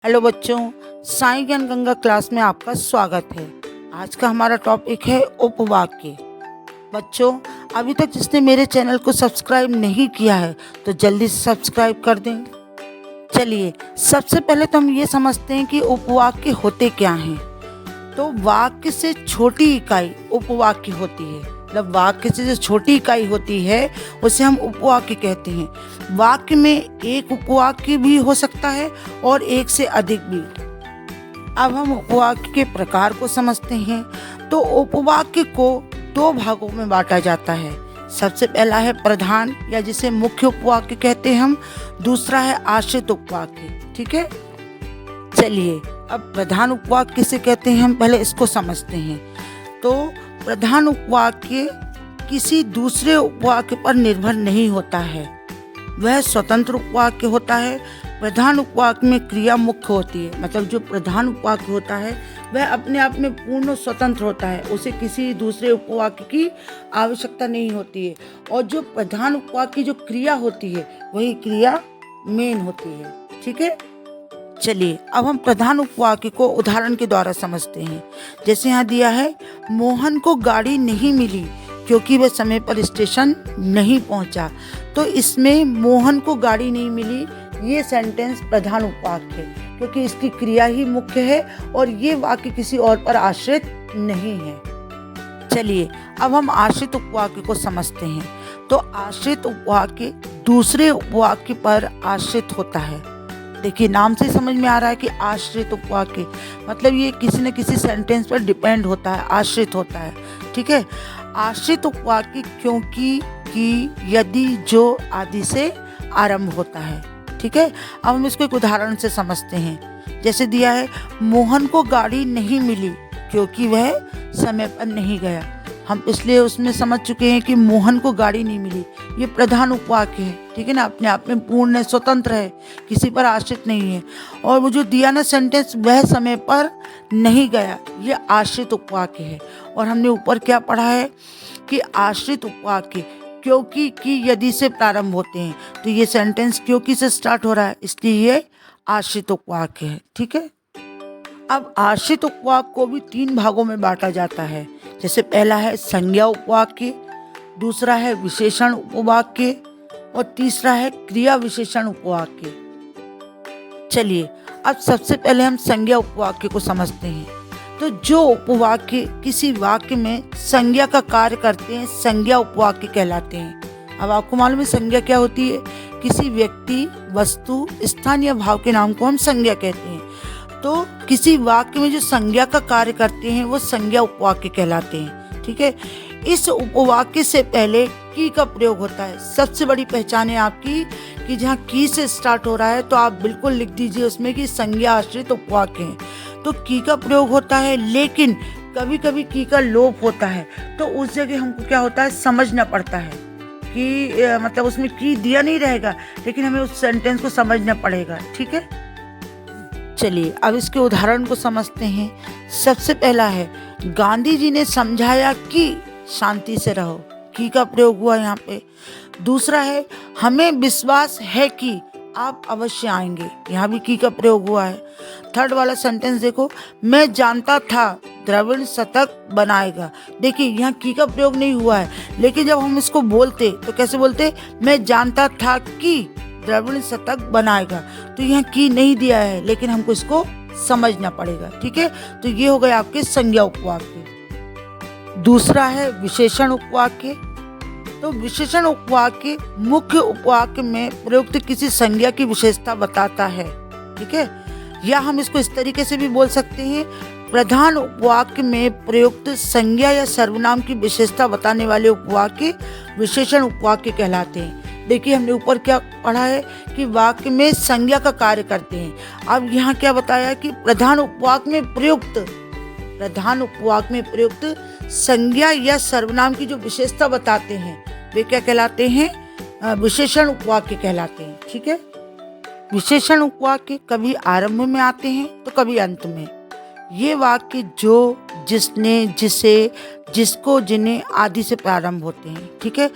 Hello बच्चों, साई ज्ञान Ganga class में आपका स्वागत है। आज का हमारा टॉपिक है उपवाक्य। बच्चों, अभी तक जिसने मेरे चैनल को सब्सक्राइब नहीं किया है तो जल्दी से सब्सक्राइब कर दें। चलिए, सबसे पहले तो हम ये समझते हैं कि उपवाक्य होते क्या हैं। तो वाक्य से छोटी इकाई उपवाक्य होती है। मतलब वाक्य से जो छोटी इकाई होती है उसे हम उपवाक्य कहते हैं। वाक्य में एक उपवाक्य भी हो सकता है और एक से अधिक भी। अब हम उपवाक्य के प्रकार को समझते हैं। तो उपवाक्य को दो भागों में बांटा जाता है। सबसे पहला है प्रधान या जिसे मुख्य उपवाक्य कहते हैं हम। दूसरा है आश्रित उपवाक्य। ठीक है, चलिए अब प्रधान उपवाक्य किसे कहते हैं हम पहले इसको समझते हैं। तो प्रधान उपवाक्य किसी दूसरे उपवाक्य पर निर्भर नहीं होता है, वह स्वतंत्र उपवाक्य होता है। प्रधान उपवाक्य में क्रिया मुख्य होती है। मतलब जो प्रधान उपवाक्य होता है वह अपने आप में पूर्ण स्वतंत्र होता है, उसे किसी दूसरे उपवाक्य की आवश्यकता नहीं होती है। और जो प्रधान उपवाक्य की जो क्रिया होती है वही क्रिया मेन होती है। ठीक है, चलिए अब हम प्रधान उपवाक्य को उदाहरण के द्वारा समझते हैं। जैसे यहाँ दिया है, मोहन को गाड़ी नहीं मिली क्योंकि वह समय पर स्टेशन नहीं पहुंचा। तो इसमें मोहन को गाड़ी नहीं मिली, ये सेंटेंस प्रधान उपवाक्य है क्योंकि इसकी क्रिया ही मुख्य है और ये वाक्य किसी और पर आश्रित नहीं है। चलिए अब हम आश्रित उपवाक्य को समझते हैं। तो आश्रित उपवाक्य दूसरे उपवाक्य पर आश्रित होता है। देखिए, नाम से समझ में आ रहा है कि आश्रित उपवाक्य मतलब ये किसी न किसी सेंटेंस पर डिपेंड होता है, आश्रित होता है। ठीक है, आश्रित उपवाक्य क्योंकि, कि, यदि, जो आदि से आरंभ होता है। ठीक है, अब हम इसको एक उदाहरण से समझते हैं। जैसे दिया है, मोहन को गाड़ी नहीं मिली क्योंकि वह समय पर नहीं गया। हम इसलिए उसमें समझ चुके हैं कि मोहन को गाड़ी नहीं मिली, ये प्रधान उपवाक्य है। ठीक है ना, अपने आप में पूर्ण है, स्वतंत्र है, किसी पर आश्रित नहीं है। और वो जो दिया ना सेंटेंस, वह समय पर नहीं गया, ये आश्रित उपवाक्य है। और हमने ऊपर क्या पढ़ा है कि आश्रित उपवाक्य क्योंकि, कि, यदि से प्रारंभ होते हैं। तो ये सेंटेंस क्योंकि से स्टार्ट हो रहा है, इसलिए ये आश्रित उपवाक्य है। ठीक है, अब आश्रित उपवाक्य को भी तीन भागों में बांटा जाता है। जैसे पहला है संज्ञा उपवाक्य, दूसरा है विशेषण उपवाक्य और तीसरा है क्रिया विशेषण उपवाक्य। चलिए अब सबसे पहले हम संज्ञा उपवाक्य को समझते हैं। तो जो उपवाक्य किसी वाक्य में संज्ञा का कार्य करते हैं संज्ञा उपवाक्य कहलाते हैं। अब आपको मालूम है संज्ञा क्या होती है? किसी व्यक्ति, वस्तु, स्थान या भाव के नाम को हम संज्ञा कहते हैं। तो किसी वाक्य में जो संज्ञा का कार्य करते हैं वो संज्ञा उपवाक्य कहलाते हैं। ठीक है, इस उपवाक्य से पहले की का प्रयोग होता है। सबसे बड़ी पहचान है आपकी कि जहाँ की से स्टार्ट हो रहा है तो आप बिल्कुल लिख दीजिए उसमें कि संज्ञा आश्रित उपवाक्य है। तो की का प्रयोग होता है, लेकिन कभी कभी की का लोप होता है। तो उस जगह हमको क्या होता है, समझना पड़ता है कि मतलब उसमें की दिया नहीं रहेगा, लेकिन हमें उस सेंटेंस को समझना पड़ेगा। ठीक है, चलिए अब इसके उदाहरण को समझते हैं। सबसे पहला है, गांधी जी ने समझाया कि शांति से रहो, की का प्रयोग हुआ यहाँ पे। दूसरा है, हमें विश्वास है कि आप अवश्य आएंगे, यहाँ भी की का प्रयोग हुआ है। थर्ड वाला सेंटेंस देखो, मैं जानता था द्रविड़ शतक बनाएगा। देखिए यहाँ की का प्रयोग नहीं हुआ है, लेकिन जब हम इसको बोलते तो कैसे बोलते, मैं जानता था कि द्रविड़ शतक बनाएगा। तो यहाँ की नहीं दिया है, लेकिन हमको इसको समझना पड़ेगा। ठीक है, तो ये हो गए आपके संज्ञा उपवाक्य। दूसरा है विशेषण उपवाक्य। तो विशेषण उपवाक्य मुख्य उपवाक्य में प्रयुक्त किसी संज्ञा की विशेषता बताता है। ठीक है, या हम इसको इस तरीके से भी बोल सकते हैं, प्रधान उपवाक्य में प्रयुक्त संज्ञा या सर्वनाम की विशेषता बताने वाले उपवाक्य विशेषण उपवाक्य कहलाते हैं। देखिए हमने ऊपर क्या पढ़ा है कि वाक्य में संज्ञा का कार्य करते हैं। अब यहाँ क्या बताया कि प्रधान उपवाक्य में प्रयुक्त संज्ञा या सर्वनाम की जो विशेषता बताते हैं वे क्या कहलाते हैं, विशेषण उपवाक्य कहलाते हैं। ठीक है, विशेषण उपवाक्य कभी आरंभ में आते हैं तो कभी अंत में। ये वाक्य जो, जिसने, जिसे, जिसको, जिन्हें आदि से प्रारंभ होते हैं। ठीक है,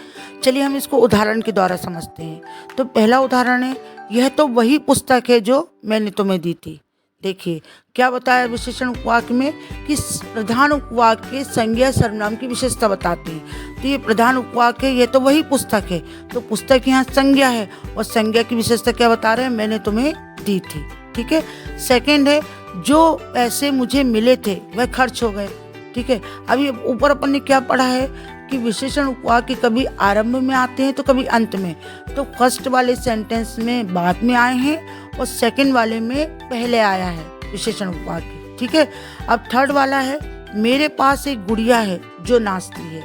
चलिए हम इसको उदाहरण के द्वारा समझते हैं। तो पहला उदाहरण है, यह तो वही पुस्तक है जो मैंने तुम्हें दी थी। देखिए क्या बताया विशेषण उपवाक्य में कि प्रधान उपवाक्य के संज्ञा सर्वनाम की विशेषता बताते हैं। तो ये प्रधान उपवाक्य है, ये तो वही पुस्तक है, तो पुस्तक यहाँ संज्ञा है और संज्ञा की विशेषता क्या बता रहे हैं, मैंने तुम्हें दी थी। ठीक है। सेकंड है, जो पैसे मुझे मिले थे वह खर्च हो गए। ठीक है। अभी ऊपर अपन ने क्या पढ़ा है कि विशेषण उपवाक्य कभी आरंभ में आते हैं तो कभी अंत में। तो फर्स्ट वाले सेंटेंस में बाद में आए हैं और सेकंड वाले में पहले आया है विशेषण उपवाक्य। ठीक है। अब थर्ड वाला है, मेरे पास एक गुड़िया है जो नाचती है।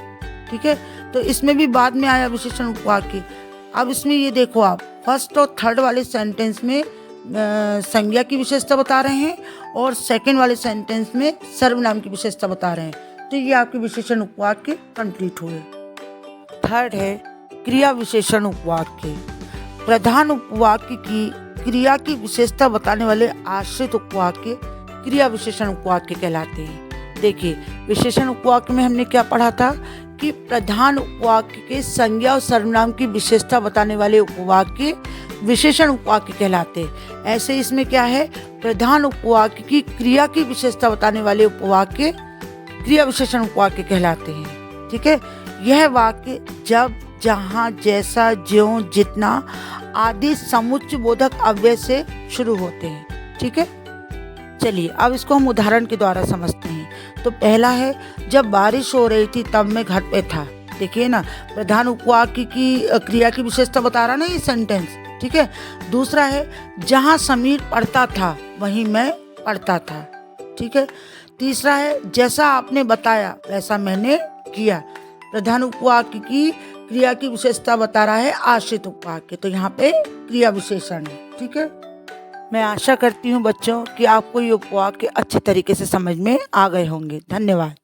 ठीक है। तो इसमें भी बाद में आया विशेषण उपवाक्य। अब इसमें ये देखो आप, फर्स्ट और थर्ड वाले सेंटेंस में संज्ञा की विशेषता बता रहे हैं और सेकंड वाले सेंटेंस में सर्वनाम की विशेषता बता रहे हैं। तो ये आपके विशेषण उपवाक्य कंप्लीट हुए। थर्ड है क्रिया विशेषण उपवाक्य। प्रधान उपवाक्य की क्रिया की विशेषता बताने वाले आश्रित उपवाक्य क्रिया विशेषण उपवाक्य कहलाते हैं। देखिए विशेषण उपवाक्य में हमने क्या पढ़ा था कि प्रधान उपवाक्य के संज्ञा और सर्वनाम की विशेषता बताने वाले उपवाक्य विशेषण उपवाक्य कहलाते हैं। ऐसे इसमें क्या है, प्रधान उपवाक्य की क्रिया की विशेषता बताने वाले उपवाक्य क्रिया विशेषण उपवाक्य कहलाते हैं। ठीक है। यह वाक्य जब, जहाँ, जैसा, ज्यों, जितना आदि समुच्चय बोधक अव्यय से शुरू होते हैं। ठीक है। चलिए अब इसको हम उदाहरण के द्वारा समझते हैं। तो पहला है, जब बारिश हो रही थी तब मैं घर पे था। देखिए ना, प्रधान उपवाक्य की क्रिया की विशेषता बता रहा ना ये सेंटेंस। ठीक है। दूसरा है, जहाँ समीर पढ़ता था वहीं मैं पढ़ता था। ठीक है। तीसरा है, जैसा आपने बताया वैसा मैंने किया। प्रधान उपवाक्य की क्रिया की विशेषता बता रहा है आश्रित उपवाक्य, तो यहाँ पे क्रिया विशेषण है। ठीक है। मैं आशा करती हूँ बच्चों कि आपको ये उपवाक्य अच्छे तरीके से समझ में आ गए होंगे। धन्यवाद।